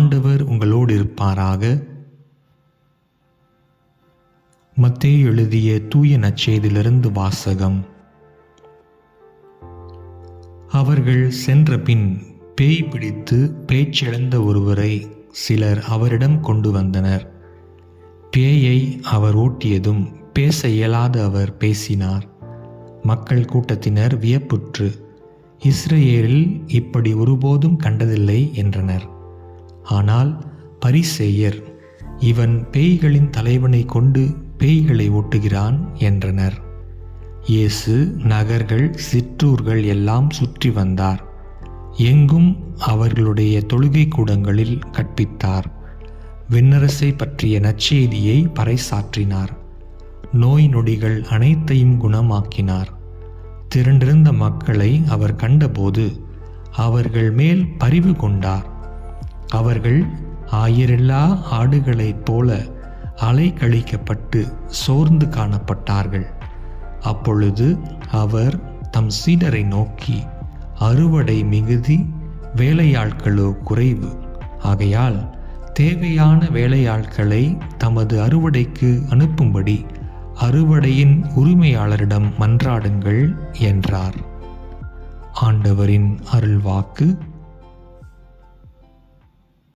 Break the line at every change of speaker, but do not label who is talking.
ஆண்டவர் உங்களோடு இருப்பாராக. மத்தேயு எழுதிய தூய நற்செய்தியிலிருந்து வாசகம். அவர்கள் சென்ற பின் பேய் பிடித்து பேச்சிழந்த ஒருவரை சிலர் அவரிடம் கொண்டு வந்தனர். பேயை அவர் ஓட்டியதும் பேச இயலாத அவர் பேசினார். மக்கள் கூட்டத்தினர் வியப்புற்று, இஸ்ரேலில் இப்படி ஒருபோதும் கண்டதில்லை என்றனர். ஆனால் பரிசேயர், இவன் பேய்களின் தலைவனை கொண்டு பேய்களை ஓட்டுகிறான் என்றனர். இயேசு நகர்கள் சிற்றூர்கள் எல்லாம் சுற்றி வந்தார். எங்கும் அவர்களுடைய தொழுகை கூடங்களில் கற்பித்தார். விண்ணரசை பற்றிய நற்செய்தியை பறைசாற்றினார். நோய் நொடிகள் அனைத்தையும் குணமாக்கினார். திரண்டிருந்த மக்களை அவர் கண்டபோது அவர்கள் மேல் பரிவு கொண்டார். அவர்கள் ஆயிரில்லா ஆடுகளைப் போல அலைக்கழிக்கப்பட்டு சோர்ந்து காணப்பட்டார்கள். அப்பொழுது அவர் தம் சீடரை நோக்கி, அறுவடை மிகுதி, வேலையாட்களோ குறைவு. ஆகையால் தேவையான வேலையாட்களை தமது அறுவடைக்கு அனுப்பும்படி அறுவடையின் உரிமையாளரிடம் மன்றாடுங்கள் என்றார். ஆண்டவரின் அருள்வாக்கு.